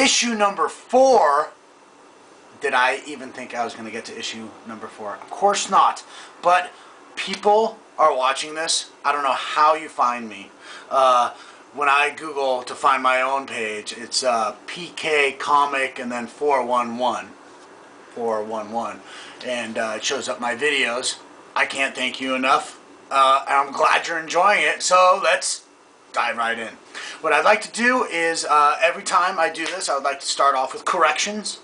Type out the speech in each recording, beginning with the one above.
issue number 4. Did I even think I was going to get to issue number 4? Of course not. But people are watching this. I don't know how you find me. When I Google to find my own page, it's PK Comic and then 411. 411. And it shows up my videos. I can't thank you enough. I'm glad you're enjoying it. So let's dive right in. What I'd like to do is every time I do this, I would like to start off with corrections.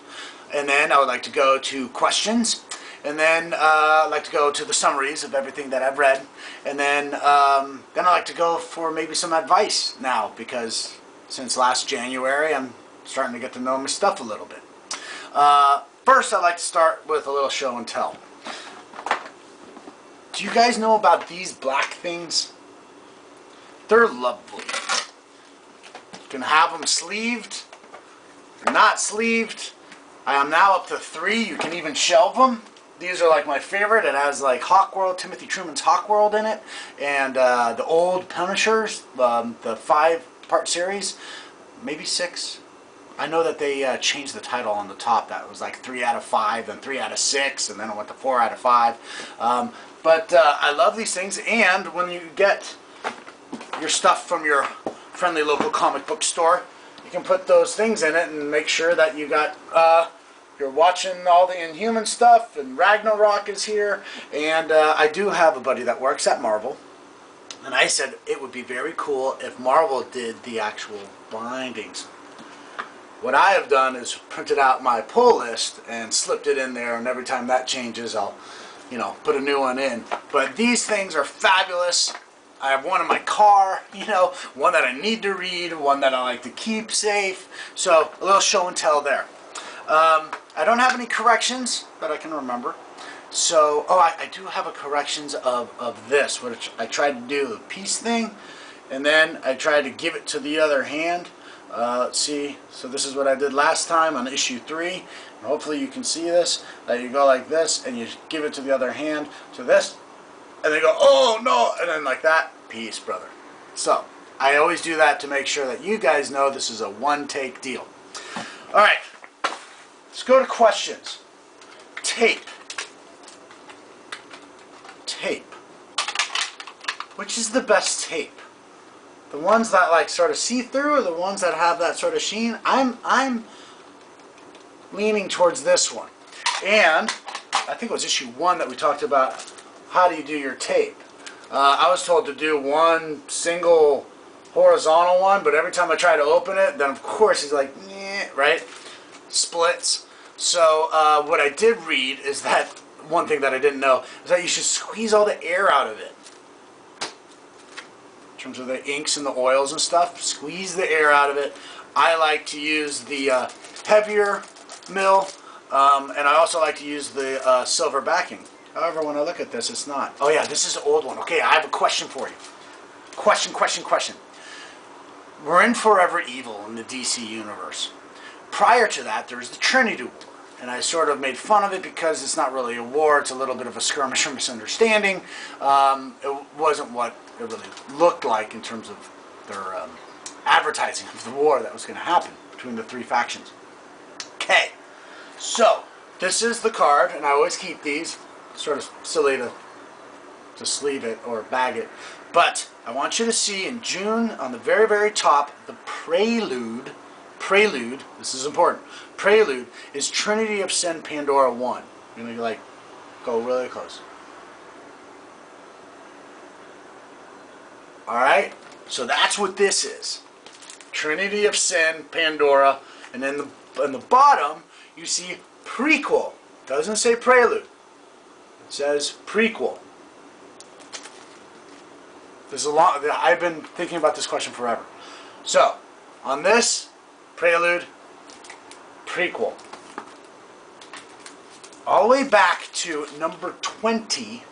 And then I would like to go to questions. And then I'd like to go to the summaries of everything that I've read. And then I'd like to go for maybe some advice now, because since last January I'm starting to get to know my stuff a little bit. First, I'd like to start with a little show and tell. Do you guys know about these black things? They're lovely. You can have them sleeved, or not sleeved. I am now up to 3. You can even shelve them. These are like my favorite. It has like Hawkworld, Timothy Truman's Hawkworld in it, and the old Punishers, the 5-part series, maybe 6. I know that they changed the title on the top. That was like 3 out of 5, then 3 out of 6, and then it went to 4 out of 5. But I love these things, and when you get your stuff from your friendly local comic book store, you can put those things in it and make sure that you got... You're watching all the Inhuman stuff, and Ragnarok is here, and I do have a buddy that works at Marvel, and I said it would be very cool if Marvel did the actual bindings. What I have done is printed out my pull list and slipped it in there, and every time that changes, I'll, put a new one in. But these things are fabulous. I have one in my car, one that I need to read, one that I like to keep safe, so a little show and tell there. I don't have any corrections that I can remember. So, I do have a corrections of this, which I tried to do the piece thing, and then I tried to give it to the other hand. Let's see. So this is what I did last time on issue 3. And hopefully you can see this, that you go like this, and you give it to the other hand, to this, and they go, oh no, and then like that. Peace, brother. So, I always do that to make sure that you guys know this is a one-take deal. Alright. Let's go to questions. Tape. Tape. Which is the best tape? The ones that like sort of see through, or the ones that have that sort of sheen? I'm leaning towards this one. And I think it was issue 1 that we talked about how do you do your tape. I was told to do one single horizontal one, but every time I try to open it, then of course he's like, yeah, right? Splits. So what I did read is that one thing that I didn't know is that you should squeeze all the air out of it. In terms of the inks and the oils and stuff, squeeze the air out of it. I like to use the heavier mill, and I also like to use the silver backing. However, when I look at this, it's not. Oh yeah, this is an old one. Okay, I have a question for you. Question. We're in Forever Evil in the DC universe. Prior to that, there was the Trinity War, and I sort of made fun of it because it's not really a war, it's a little bit of a skirmish or misunderstanding. It wasn't what it really looked like in terms of their advertising of the war that was going to happen between the 3 factions. Okay, so this is the card, and I always keep these. Sort of silly to sleeve it or bag it, but I want you to see in June on the very, very top, the Prelude, this is important, Prelude is Trinity of Sin Pandora 1. You're going to like go really close. Alright, so that's what this is. Trinity of Sin Pandora, and then in the bottom you see prequel. Doesn't say prelude. It says prequel. This is a long, I've been thinking about this question forever. So, on this, prelude, prequel. All the way back to number 20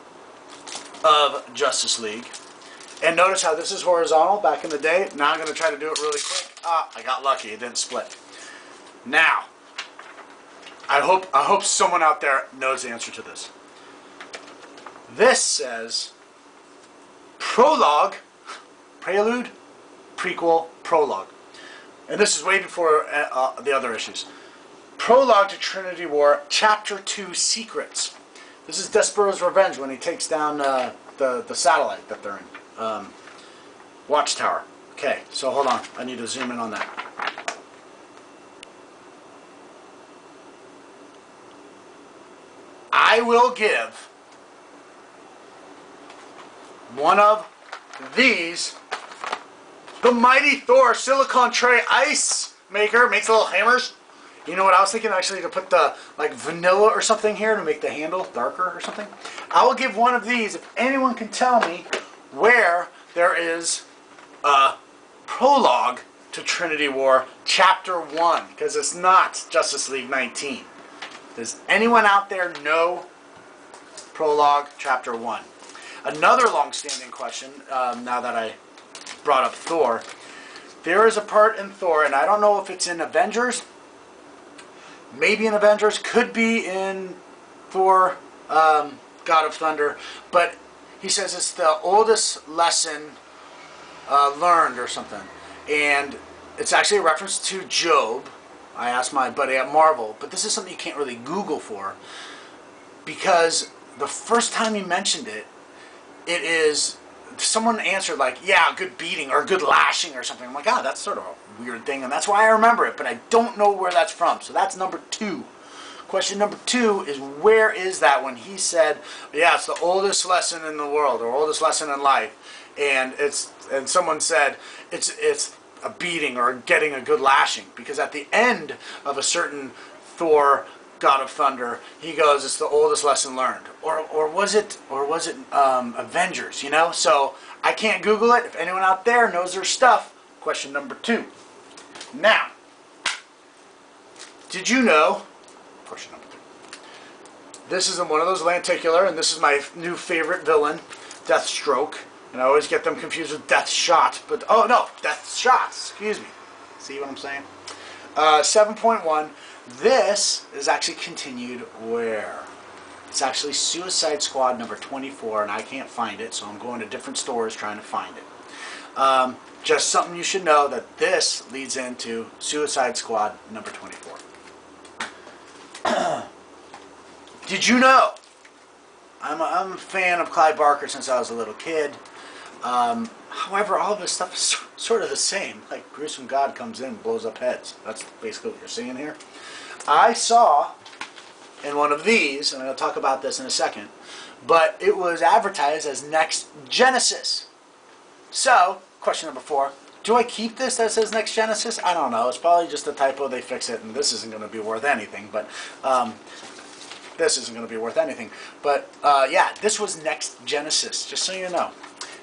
of Justice League. And notice how this is horizontal back in the day. Now I'm going to try to do it really quick. Ah, I got lucky. It didn't split. Now, I hope someone out there knows the answer to this. This says prologue, prelude, prequel, prologue. and this is way before the other issues. Prologue to Trinity War, Chapter 2, Secrets. This is Despero's revenge when he takes down the satellite that they're in. Watchtower. Okay, so hold on. I need to zoom in on that. I will give one of these, the Mighty Thor Silicon Tray Ice Maker. Makes little hammers. You know what I was thinking? Actually, to put the like vanilla or something here to make the handle darker or something. I will give one of these if anyone can tell me where there is a prologue to Trinity War Chapter 1, because it's not Justice League 19. Does anyone out there know prologue Chapter 1? Another long-standing question, now that I brought up Thor. There is a part in Thor, and I don't know if it's in Avengers, maybe in Avengers, could be in Thor, God of Thunder, but he says it's the oldest lesson learned or something. And it's actually a reference to Job. I asked my buddy at Marvel, but this is something you can't really Google for, because the first time he mentioned it, it is, someone answered like, yeah, good beating or good lashing or something. I'm like, ah, that's sort of a weird thing, and that's why I remember it, but I don't know where that's from. So that's number 2. Question number 2 is, where is that when he said, yeah, it's the oldest lesson in the world or oldest lesson in life, and someone said it's a beating or getting a good lashing, because at the end of a certain Thor God of Thunder, he goes, it's the oldest lesson learned. Or was it Avengers, you know? So I can't Google it. If anyone out there knows their stuff, question number 2. Now, did you know, question number 3, this is one of those lenticular, and this is my new favorite villain, Deathstroke. And I always get them confused with Deathshot, but, oh no, Deathshots, excuse me. See what I'm saying? 7.1. This is actually continued where? It's actually Suicide Squad number 24, and I can't find it, so I'm going to different stores trying to find it. Just something you should know, that this leads into Suicide Squad number 24. Did you know? I'm a fan of Clive Barker since I was a little kid. However, all of his stuff is sort of the same. Like, Gruesome God comes in and blows up heads. That's basically what you're seeing here. I saw in one of these, and I'll talk about this in a second, but it was advertised as Next Genesis. So, question number 4, do I keep this that says Next Genesis? I don't know. It's probably just a typo. They fix it, and this isn't going to be worth anything, but this isn't going to be worth anything. But, yeah, this was Next Genesis, just so you know.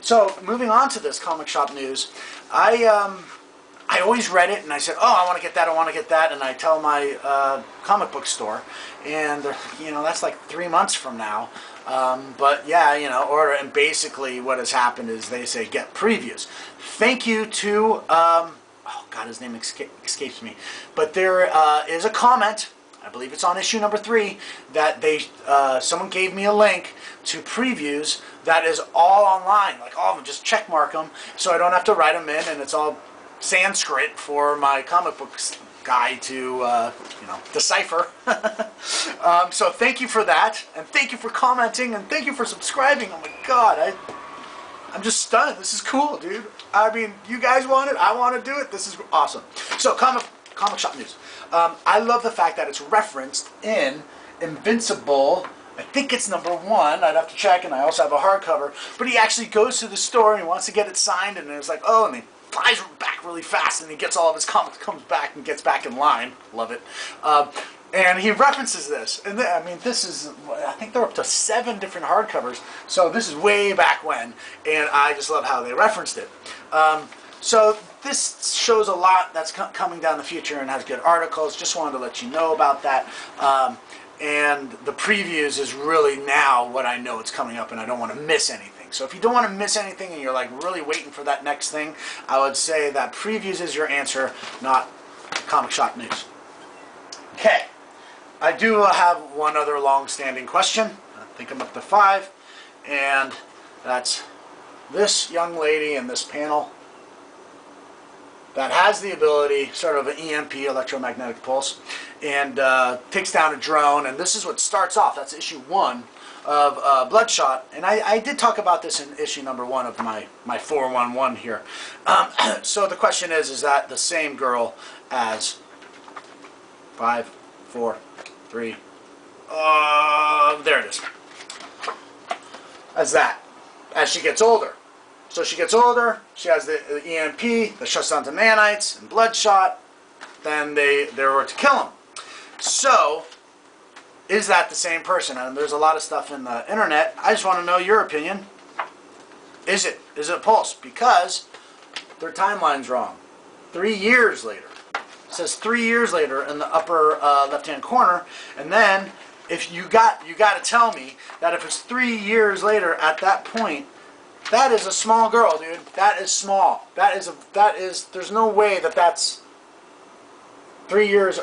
So, moving on to this comic shop news, I always read it, and I said, oh, I want to get that, I want to get that, and I tell my comic book store, and, you know, that's like 3 months from now, but, yeah, you know, order, and basically what has happened is they say get previews. Thank you to, oh, God, his name escapes me, but there is a comment, I believe it's on issue number 3, that someone gave me a link to previews that is all online, like all of them, just check mark them, so I don't have to write them in, and it's all Sanskrit for my comic books guy to, you know, decipher. So thank you for that, and thank you for commenting, and thank you for subscribing. Oh my God, I'm just stunned. This is cool, dude. I mean, you guys want it, I want to do it. This is awesome. So comic shop news. I love the fact that it's referenced in Invincible. I think it's number 1. I'd have to check, and I also have a hardcover. But he actually goes to the store and he wants to get it signed, and it's like, oh, and he flies back really fast, and he gets all of his comics, comes back, and gets back in line. Love it. And he references this. And I mean, this is, I think they're up to 7 different hardcovers. So this is way back when, and I just love how they referenced it. So this shows a lot that's coming down the future and has good articles. Just wanted to let you know about that. And the previews is really now what I know it's coming up, and I don't want to miss anything. So if you don't want to miss anything and you're like really waiting for that next thing, I would say that previews is your answer, not comic shop news. Okay, I do have one other long-standing question. I think I'm up to 5, and that's this young lady in this panel. that has the ability, sort of an EMP, electromagnetic pulse, and takes down a drone. And this is what starts off. That's issue 1 of Bloodshot. And I did talk about this in issue number 1 of my 411 here. So the question is that the same girl as 5, 4, 3, there it is. As that, as she gets older. So she gets older, she has the EMP that shuts down the nanites and Bloodshot, then they were to kill him. So, is that the same person? And there's a lot of stuff in the internet. I just want to know your opinion. Is it? Is it Pulse? Because their timeline's wrong. 3 years later. It says 3 years later in the upper left-hand corner, and then if you got to tell me that if it's 3 years later at that point, that is a small girl, dude. That is small. That is. There's no way that's 3 years.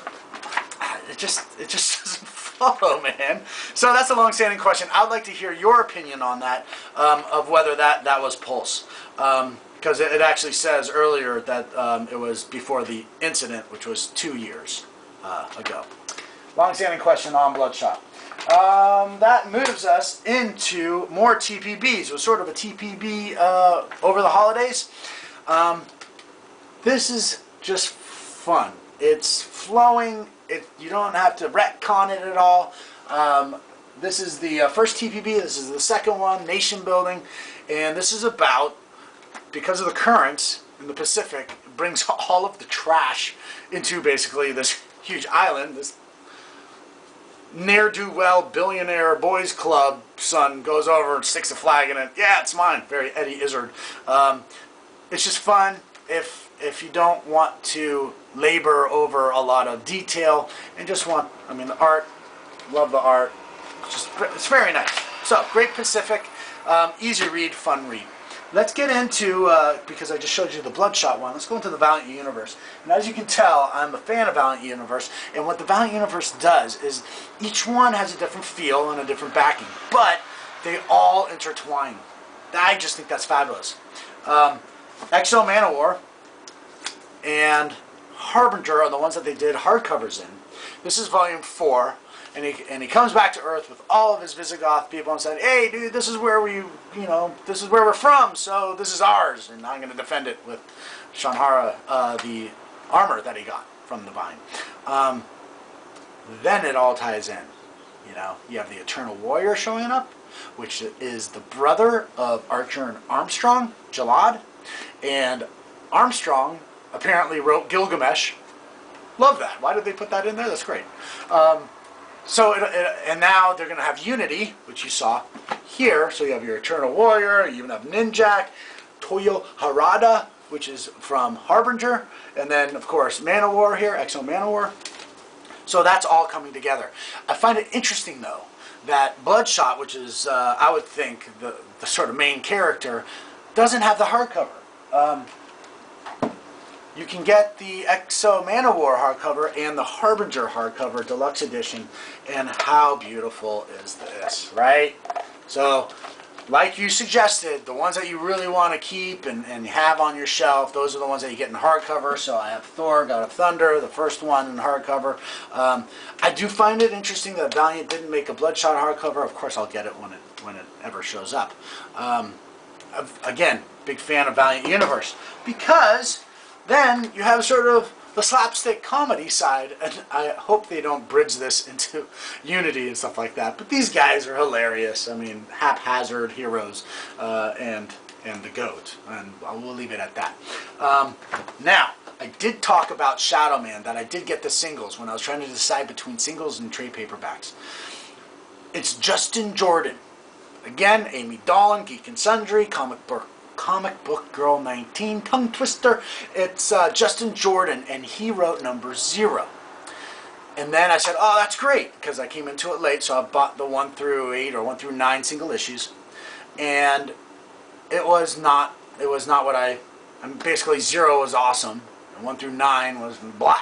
It just doesn't follow, man. So that's a long-standing question. I'd like to hear your opinion on that, of whether that was Pulse, because it actually says earlier that it was before the incident, which was 2 years ago. Long-standing question on Bloodshot. That moves us into more TPBs. It was sort of a TPB over the holidays. This is just fun. It's flowing. You don't have to retcon it at all. This is the first TPB. This is the second one, nation building. And this is about, because of the currents in the Pacific, it brings all of the trash into basically this huge island, this ne'er-do-well billionaire boys club son goes over and sticks a flag in it. Yeah, it's mine. Very Eddie Izzard. It's just fun if you don't want to labor over a lot of detail and just want, I mean, the art, love the art. It's very nice. So, Great Pacific, easy read, fun read. Let's get into, because I just showed you the Bloodshot one, let's go into the Valiant Universe. And as you can tell, I'm a fan of Valiant Universe, and what the Valiant Universe does is each one has a different feel and a different backing, but they all intertwine. I just think that's fabulous. Exo Manowar and Harbinger are the ones that they did hardcovers in. This is volume 4. And he comes back to Earth with all of his Visigoth people and said, "Hey, dude, this is where this is where we're from, so this is ours, and I'm going to defend it with Shanhara, the armor that he got from the Vine." Then it all ties in. You have the Eternal Warrior showing up, which is the brother of Archer and Armstrong, Jalad, and Armstrong apparently wrote Gilgamesh. Love that. Why did they put that in there? That's great. So, and now they're going to have Unity, which you saw here. So you have your Eternal Warrior, you even have Ninjak, Toyo Harada, which is from Harbinger, and then, of course, Manowar here, Exo Manowar. So that's all coming together. I find it interesting, though, that Bloodshot, which is, I would think, the sort of main character, doesn't have the hardcover. You can get the Exo Manowar hardcover and the Harbinger hardcover deluxe edition, and how beautiful is this, right? So, like you suggested, the ones that you really want to keep and have on your shelf, those are the ones that you get in hardcover. So I have Thor, God of Thunder, the first one in hardcover. I do find it interesting that Valiant didn't make a Bloodshot hardcover. Of course, I'll get it when it ever shows up. Again, big fan of Valiant Universe, because then you have sort of the slapstick comedy side, and I hope they don't bridge this into Unity and stuff like that. But these guys are hilarious. I mean, haphazard heroes, and the GOAT, and we'll leave it at that. Now, I did talk about Shadow Man, that I did get the singles when I was trying to decide between singles and trade paperbacks. It's Justin Jordan. Again, Amy Dolan, Geek and Sundry, Comic Book Girl 19, Tongue Twister. It's Justin Jordan, and he wrote number 0. And then I said, oh, that's great, because I came into it late, so I bought the 1 through 8 or 1 through 9 single issues. And it was not what basically 0 was awesome, and 1 through 9 was blah.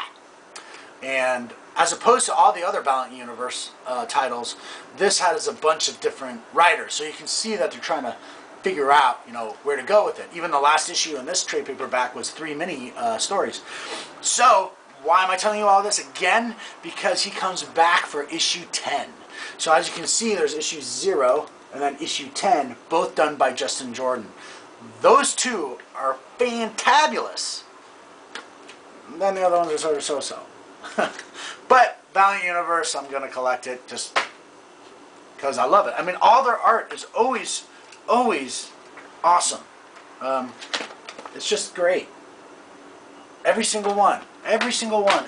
And as opposed to all the other Valiant Universe titles, this has a bunch of different writers. So you can see that they're trying to figure out, where to go with it. Even the last issue in this trade paperback was 3 mini stories. So, why am I telling you all this again? Because he comes back for issue 10. So as you can see, there's issue 0 and then issue 10, both done by Justin Jordan. Those two are fantabulous. And then the other ones are sort of so-so. But Valiant Universe, I'm going to collect it just because I love it. I mean, all their art is always awesome. It's just great. Every single one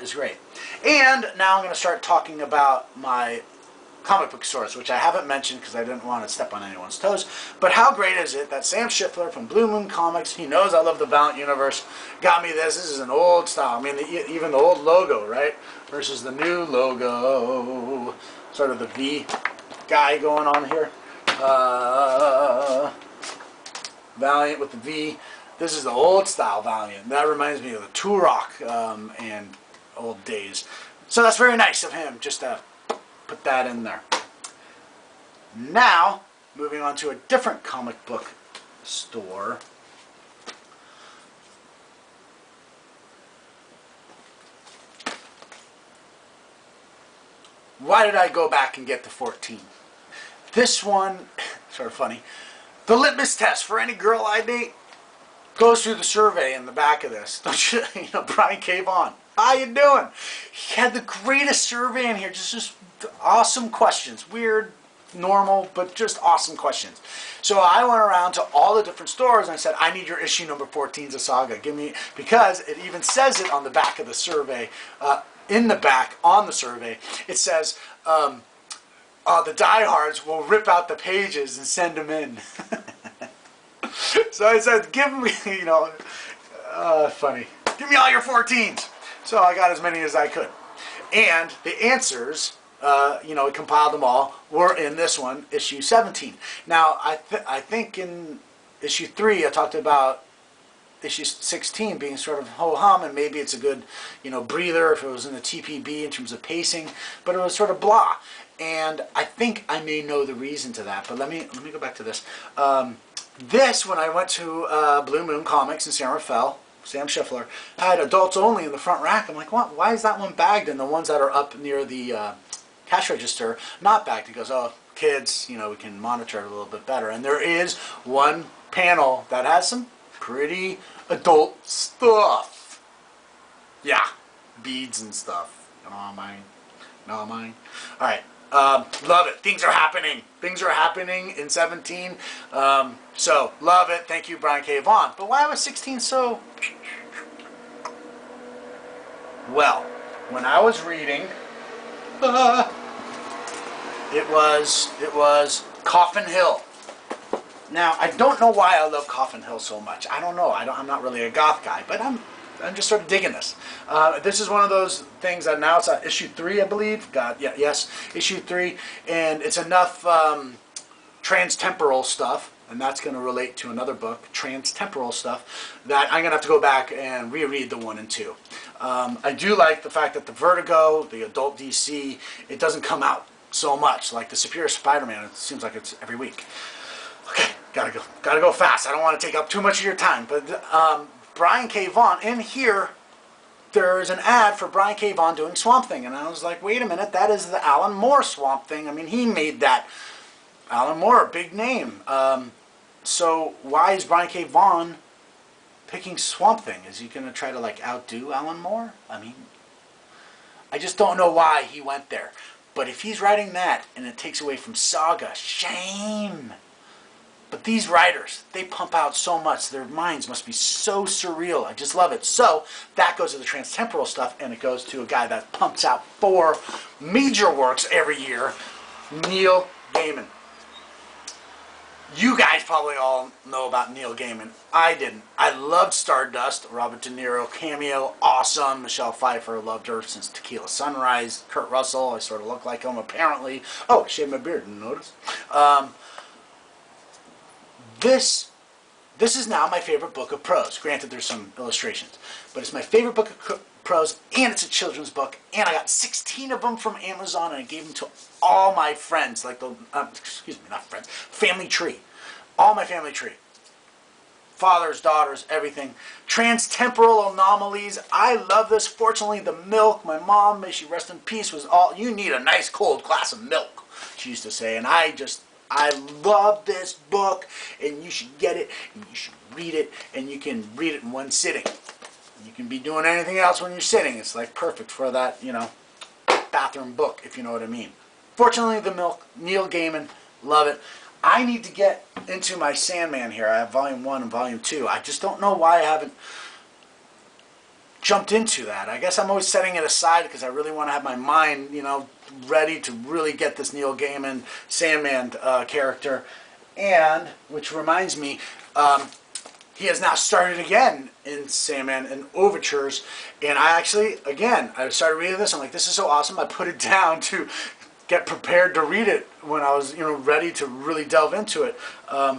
is great. And now I'm going to start talking about my comic book stores, which I haven't mentioned because I didn't want to step on anyone's toes. But how great is it that Sam Schiffer from Blue Moon Comics, he knows I love the Valiant Universe, got me this. This is an old style. I mean, even the old logo, right? Versus the new logo. Sort of the V guy going on here. Valiant with the V. This is the old style Valiant. That reminds me of the Turok and old days. So that's very nice of him just to put that in there. Now, moving on to a different comic book store. Why did I go back and get the 14? This one, sort of funny. The litmus test for any girl I date goes through the survey in the back of this. Don't you, Brian K. Vaughan. How you doing? He had the greatest survey in here. Just awesome questions. Weird, normal, but just awesome questions. So I went around to all the different stores and I said, I need your issue number 14's of Saga. Give me, because it even says it on the back of the survey, in the back on the survey, it says, the diehards will rip out the pages and send them in. So I said, give me, funny. Give me all your 14s. So I got as many as I could. And the answers, we compiled them all, were in this one, issue 17. Now, I think in issue 3, I talked about issue 16 being sort of ho-hum, and maybe it's a good, breather if it was in the TPB in terms of pacing, but it was sort of blah. And I think I may know the reason to that, but let me go back to this. This, when I went to Blue Moon Comics in San Rafael, Sam Schiffer, had adults only in the front rack. I'm like, what? Why is that one bagged and the ones that are up near the cash register not bagged? He goes, oh, kids, we can monitor it a little bit better. And there is one panel that has some pretty adult stuff. Yeah, beads and stuff. Not mine. Not mine. All right. Love it. Things are happening. Things are happening in 17. So, love it. Thank you, Brian K. Vaughan. But why was 16 so... Well, when I was reading, it was Coffin Hill. Now, I don't know why I love Coffin Hill so much. I don't know. I'm not really a goth guy, but I'm just sort of digging this. This is one of those things that now it's at issue 3, I believe. Yes, issue 3. And it's enough transtemporal stuff, and that's going to relate to another book, transtemporal stuff, that I'm going to have to go back and reread the 1 and 2. I do like the fact that the Vertigo, the adult DC, it doesn't come out so much. Like the Superior Spider-Man, it seems like it's every week. Okay, gotta go fast. I don't want to take up too much of your time, but Brian K. Vaughan, in here, there's an ad for Brian K. Vaughan doing Swamp Thing. And I was like, wait a minute, that is the Alan Moore Swamp Thing. I mean, he made that. Alan Moore, big name. So why is Brian K. Vaughan picking Swamp Thing? Is he going to try to, outdo Alan Moore? I mean, I just don't know why he went there. But if he's writing that and it takes away from Saga, shame. But these writers, they pump out so much. Their minds must be so surreal. I just love it. So that goes to the transtemporal stuff, and it goes to a guy that pumps out 4 major works every year, Neil Gaiman. You guys probably all know about Neil Gaiman. I didn't. I loved Stardust, Robert De Niro cameo, awesome. Michelle Pfeiffer, loved her since Tequila Sunrise. Kurt Russell, I sort of look like him apparently. Oh, shaved my beard, didn't notice. This is now my favorite book of prose. Granted, there's some illustrations. But it's my favorite book of prose, and it's a children's book. And I got 16 of them from Amazon, and I gave them to all my friends, like the, excuse me, not friends, family tree. all my family tree. Fathers, daughters, everything. Transtemporal anomalies. I love this. Fortunately, the milk, my mom, may she rest in peace, was all, you need a nice cold glass of milk, she used to say. And I love this book, and you should get it, and you should read it, and you can read it in one sitting. You can be doing anything else when you're sitting. It's like perfect for that, you know, bathroom book, if you know what I mean. Fortunately, the milk, Neil Gaiman, love it. I need to get into my Sandman here. I have volume 1 and volume 2. I just don't know why I haven't jumped into that. I guess I'm always setting it aside because I really want to have my mind, you know, ready to really get this Neil Gaiman Sandman character. And, which reminds me, he has now started again in Sandman in Overtures. And I actually, again, I started reading this. I'm like, this is so awesome. I put it down to get prepared to read it when I was, you know, ready to really delve into it.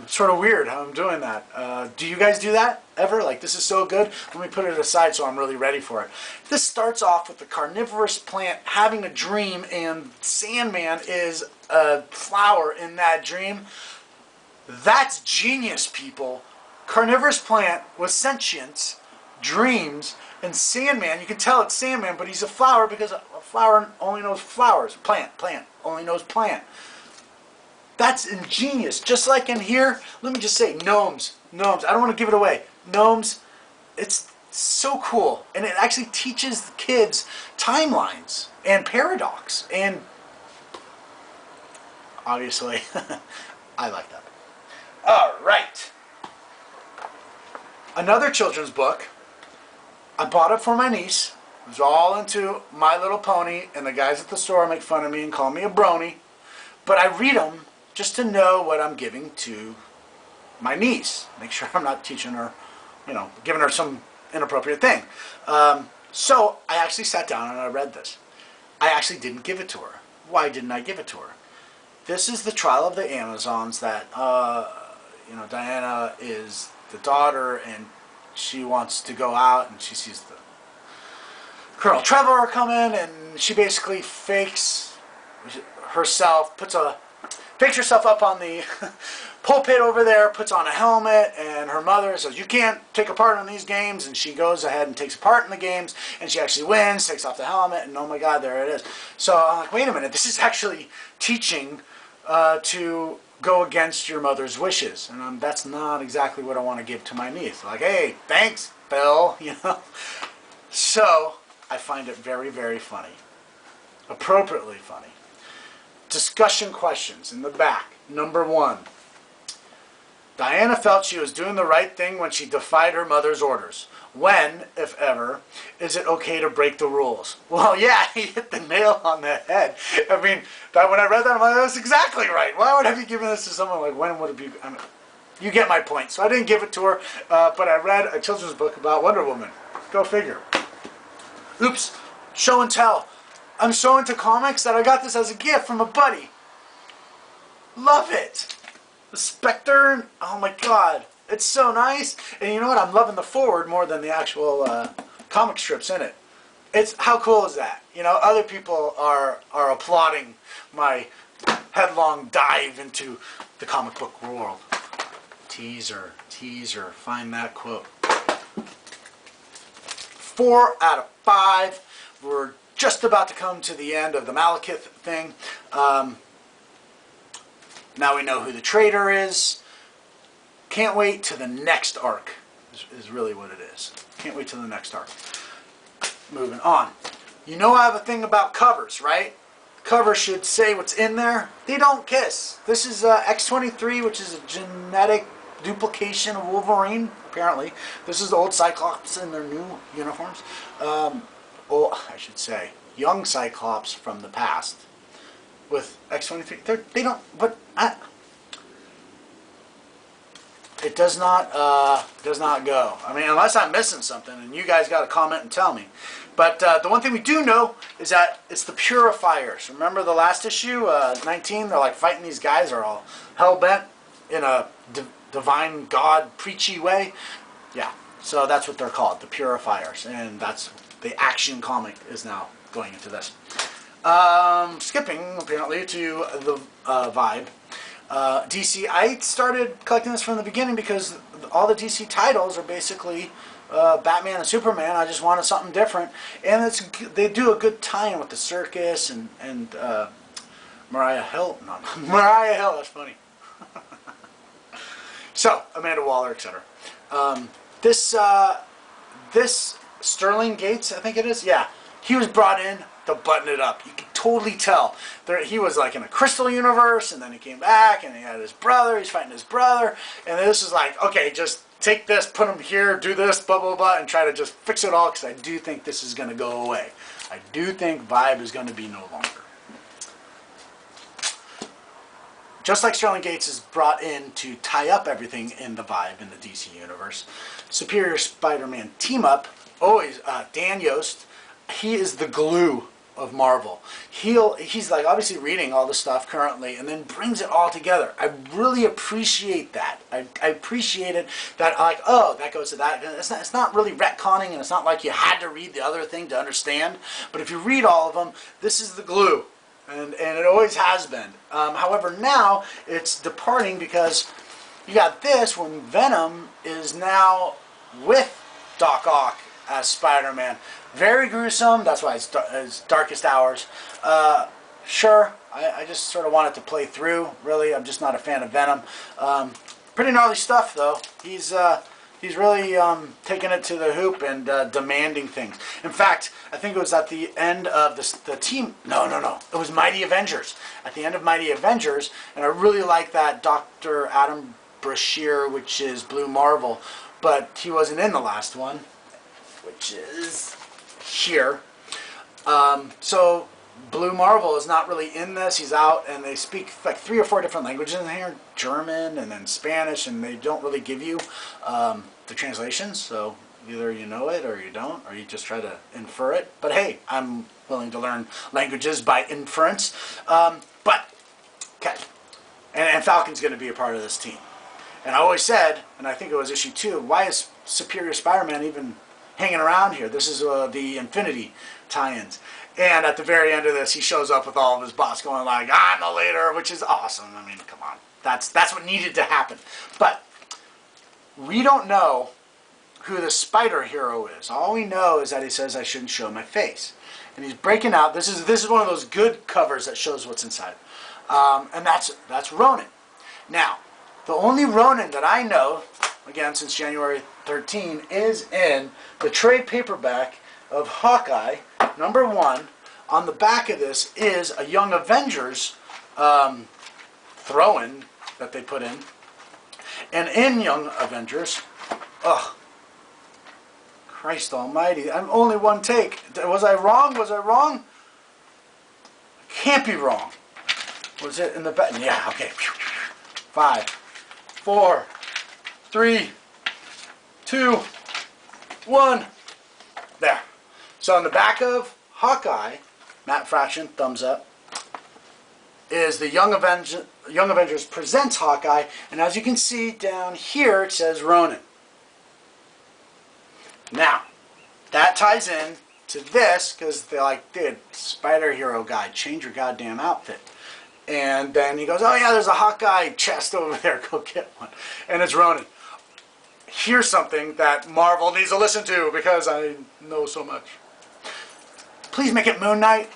Sort of weird how I'm doing that. Do you guys do that ever? Like, this is so good. Let me put it aside so I'm really ready for it. This starts off with the carnivorous plant having a dream, and Sandman is a flower in that dream. That's genius, people. Carnivorous plant with sentience, dreams, and Sandman, you can tell it's Sandman, but he's a flower because a flower only knows flowers. Plant only knows plant. That's ingenious. Just like in here, let me just say, gnomes. I don't want to give it away. Gnomes, it's so cool. And it actually teaches the kids timelines and paradox. And obviously, I like that. All right. Another children's book. I bought it for my niece. It was all into My Little Pony, and the guys at the store make fun of me and call me a brony. But I read them just to know what I'm giving to my niece. Make sure I'm not teaching her, you know, giving her some inappropriate thing. So I actually sat down and I read this. I actually didn't give it to her. Why didn't I give it to her? This is the Trial of the Amazons that, you know, Diana is the daughter, and she wants to go out, and she sees the Colonel Trevor come in, and she basically fakes herself, fakes herself up on the pulpit over there, puts on a helmet, and her mother says, you can't take a part in these games, and she goes ahead and takes a part in the games, and she actually wins, takes off the helmet, and oh my god, there it is. So I'm like, wait a minute, this is actually teaching to go against your mother's wishes, and that's not exactly what I want to give to my niece. Like, hey, thanks, Bill, you know. So I find it very, very funny, appropriately funny. Discussion questions in the back. Number 1. Diana felt she was doing the right thing when she defied her mother's orders. When, if ever, is it okay to break the rules? Well, yeah, he hit the nail on the head. I mean, when I read that, I'm like, that's exactly right. Why would I be giving this to someone? Like, when would it be? I mean, you get my point. So I didn't give it to her, but I read a children's book about Wonder Woman. Go figure. Oops, show and tell. I'm so into comics that I got this as a gift from a buddy. Love it. The Spectre, oh my god. It's so nice. And you know what? I'm loving the forward more than the actual comic strips in it. It's, how cool is that? You know, other people are applauding my headlong dive into the comic book world. Teaser. Find that quote. 4 out of 5. We're just about to come to the end of the Malekith thing. Now we know who the traitor is. Can't wait to the next arc, is really what it is. Can't wait till the next arc. Moving on. You know I have a thing about covers, right? Cover should say what's in there. They don't kiss. This is X-23, which is a genetic duplication of Wolverine, apparently. This is the old Cyclops in their new uniforms. I should say, young Cyclops from the past. With X-23, they don't, but it does not go. I mean, unless I'm missing something, and you guys got to comment and tell me. But the one thing we do know is that it's the Purifiers. Remember the last issue, 19? They're like fighting these guys, are all hell-bent in a divine God preachy way. Yeah, so that's what they're called, the Purifiers. And that's the Action comic is now going into this. Skipping, apparently, to the Vibe. DC, I started collecting this from the beginning because all the DC titles are basically Batman and Superman. I just wanted something different, and they do a good tie-in with the circus and Mariah Hill. No, Mariah Hill. That's funny. So Amanda Waller, etc. This Sterling Gates, I think it is. Yeah, he was brought in to button it up. You can totally tell. He was like in a crystal universe, and then he came back, and he had his brother. He's fighting his brother, and this is like, okay, just take this, put him here, do this, blah, blah, blah, and try to just fix it all, because I do think this is going to go away. I do think Vibe is going to be no longer. Just like Sterling Gates is brought in to tie up everything in the Vibe in the DC universe, Superior Spider-Man team-up, always, Dan Yost, he is the glue of Marvel. He's like obviously reading all the stuff currently and then brings it all together. I really appreciate that. I appreciate it that like, oh, that goes to that. It's not really retconning, and it's not like you had to read the other thing to understand. But if you read all of them, this is the glue. And it always has been. However, now it's departing because you got this when Venom is now with Doc Ock as Spider-Man. Very gruesome. That's why it's Darkest Hours. Sure, I just sort of want it to play through. Really, I'm just not a fan of Venom. Pretty gnarly stuff, though. He's really taking it to the hoop and demanding things. In fact, I think it was at the end of the team. No. It was Mighty Avengers. At the end of Mighty Avengers, and I really like that Dr. Adam Brashear, which is Blue Marvel, but he wasn't in the last one, which is here. So Blue Marvel is not really in this. He's out, and they speak like 3 or 4 different languages in here. German and then Spanish, and they don't really give you the translations, so either you know it or you don't, or you just try to infer it. But hey, I'm willing to learn languages by inference. But, okay, and Falcon's going to be a part of this team. And I always said, and I think it was issue 2, why is Superior Spider-Man even hanging around here? This is the Infinity tie-ins. And at the very end of this, he shows up with all of his boss going like, I'm the leader, which is awesome. I mean, come on. That's what needed to happen. But we don't know who the spider hero is. All we know is that he says I shouldn't show my face. And he's breaking out. This is one of those good covers that shows what's inside. And that's Ronin. Now, the only Ronin that I know, again, since January 13, is in the trade paperback of Hawkeye, #1. On the back of this is a Young Avengers throw-in that they put in. And in Young Avengers, Christ almighty, I'm only one take. Was I wrong? Was I wrong? I can't be wrong. Was it in the back? Yeah, okay. 5, 4, 3, 2, 1. There. So on the back of Hawkeye, Matt Fraction, thumbs up, is the Young Avengers presents Hawkeye, and as you can see down here, it says Ronin. Now, that ties in to this, because they're like, dude, spider hero guy, change your goddamn outfit. And then he goes, oh yeah, there's a Hawkeye chest over there, go get one. And it's Ronin. Here's something that Marvel needs to listen to, because I know so much. Please make it Moon Knight.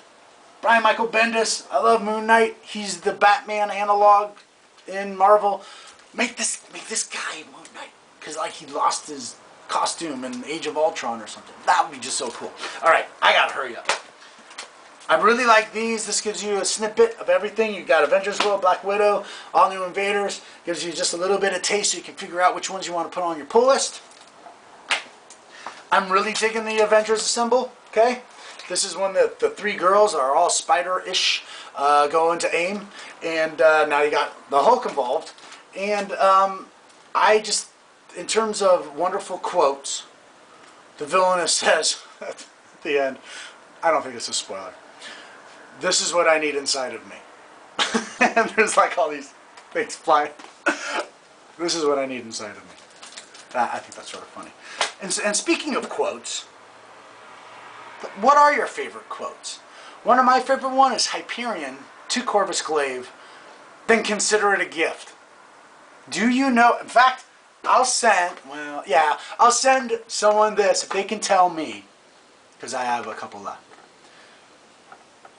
Brian Michael Bendis, I love Moon Knight. He's the Batman analog in Marvel. Make this guy Moon Knight, because like he lost his costume in Age of Ultron or something. That would be just so cool. All right, I gotta hurry up. I really like these. This gives you a snippet of everything. You've got Avengers World, Black Widow, All New Invaders. Gives you just a little bit of taste so you can figure out which ones you want to put on your pull list. I'm really digging the Avengers Assemble, okay? This is when the 3 girls are all spider-ish going to AIM. And now you got the Hulk involved. And I just, in terms of wonderful quotes, the villainess says at the end, I don't think it's a spoiler, this is what I need inside of me. And there's like all these things flying. This is what I need inside of me. I think that's sort of funny. And speaking of quotes, what are your favorite quotes? One of my favorite one is Hyperion to Corvus Glaive. then consider it a gift. Do you know? In fact, I'll send someone this if they can tell me, because I have a couple left,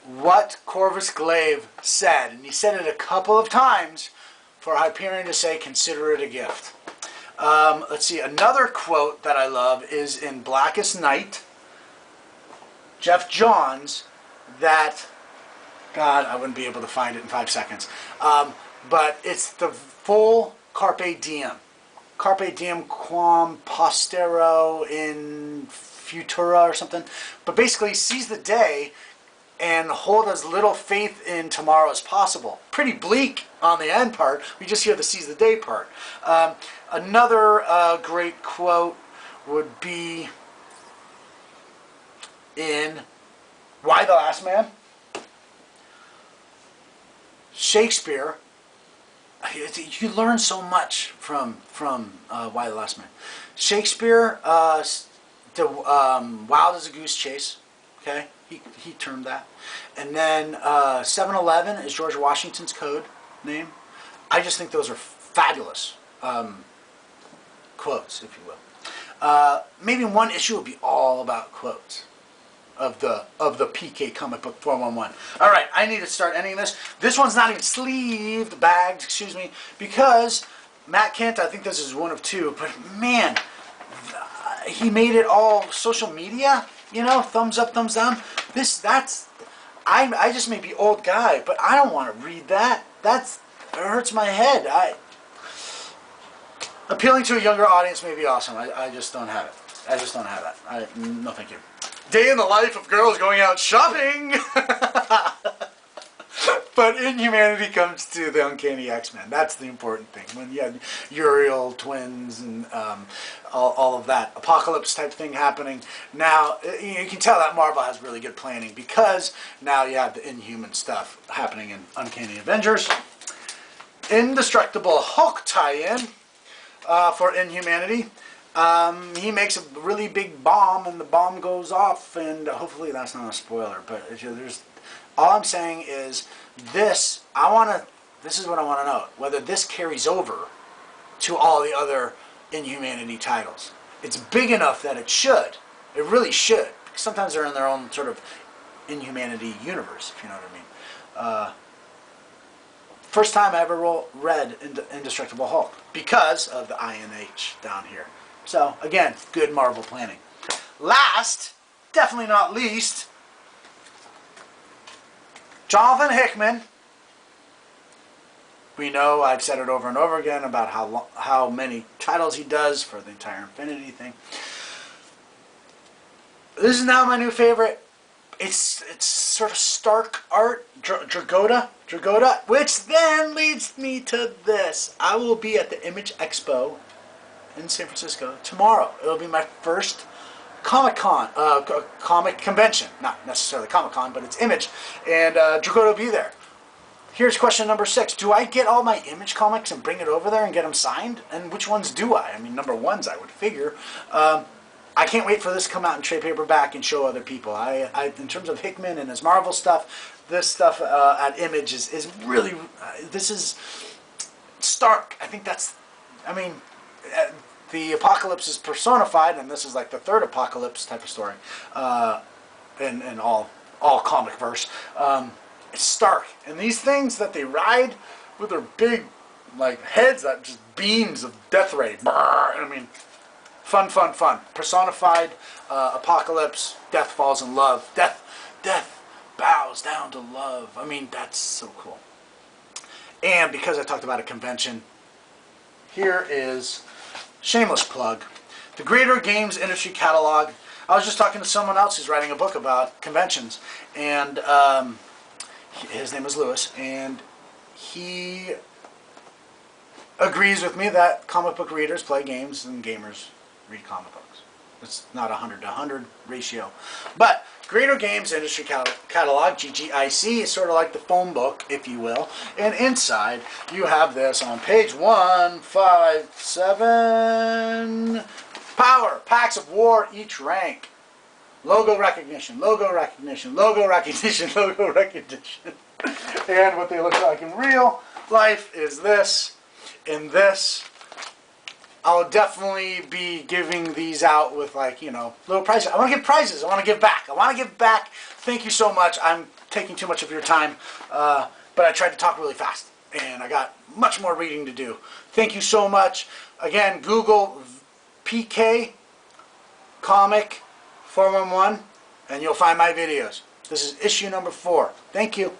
what Corvus Glaive said. And he said it a couple of times for Hyperion to say, consider it a gift. Let's see, another quote that I love is in Blackest Night, Jeff Johns, that, God, I wouldn't be able to find it in 5 seconds. But it's the full Carpe Diem. Carpe Diem quam postero in futura or something. But basically, seize the day and hold as little faith in tomorrow as possible. Pretty bleak on the end part. We just hear the seize the day part. Another great quote would be in Why the Last Man? Shakespeare. You learn so much from Why the Last Man. Shakespeare, the Wild as a Goose Chase. Okay, he termed that. And then 7-Eleven is George Washington's code name. I just think those are fabulous quotes, if you will. Maybe one issue would be all about quotes of the PK Comic Book 411. All right, I need to start ending this. This one's not even sleeved, bagged, excuse me, because Matt Kent, I think this is one of two, but man, he made it all social media, you know, thumbs up, thumbs down. I just may be old guy, but I don't want to read that. It hurts my head. Appealing to a younger audience may be awesome. I just don't have it. I just don't have that. No, thank you. Day in the life of girls going out shopping. But Inhumanity comes to the Uncanny X-Men. That's the important thing. When you had Uriel twins and all of that apocalypse type thing happening. Now, you can tell that Marvel has really good planning because now you have the Inhuman stuff happening in Uncanny Avengers. Indestructible Hulk tie-in for Inhumanity. He makes a really big bomb and the bomb goes off, and hopefully that's not a spoiler, but all I'm saying is this is what I want to know, whether this carries over to all the other Inhumanity titles. It's big enough that it should. It really should. Sometimes they're in their own sort of Inhumanity universe, if you know what I mean. First time I ever read Indestructible Hulk because of the INH down here. So, again, good Marvel planning. Last, definitely not least, Jonathan Hickman. We know, I've said it over and over again about how many titles he does for the entire Infinity thing. This is now my new favorite. It's sort of Stark art, Dragotta, which then leads me to this. I will be at the Image Expo in San Francisco tomorrow. It'll be my first comic convention. Not necessarily Comic-Con, but it's Image. And Dragotta will be there. Here's question number 6. Do I get all my Image comics and bring it over there and get them signed? And which ones do I? I mean, number 1s I would figure. I can't wait for this to come out in trade paperback and show other people. In terms of Hickman and his Marvel stuff, this stuff at Image is really, this is Stark. I think that's, I mean, the apocalypse is personified, and this is like the third apocalypse type of story in all comic verse. It's Stark, and these things that they ride with their big like heads that just beams of death ray. I mean, fun. Personified apocalypse. Death falls in love. Death bows down to love. I mean, that's so cool. And because I talked about a convention, here is shameless plug. The Greater Games Industry Catalog. I was just talking to someone else who's writing a book about conventions, and his name is Lewis, and he agrees with me that comic book readers play games and gamers read comic books. It's not a 100-to-100 ratio. But Greater Games Industry Catalog, GGIC, is sort of like the phone book, if you will. And inside, you have this on page 157. Power, packs of war, each rank. Logo recognition, logo recognition, logo recognition, logo recognition. And what they look like in real. life is this and this. I'll definitely be giving these out with, like, you know, little prizes. I want to give prizes. I want to give back. I want to give back. Thank you so much. I'm taking too much of your time, but I tried to talk really fast, and I got much more reading to do. Thank you so much. Again, Google PK Comic 411, and you'll find my videos. This is issue number 4. Thank you.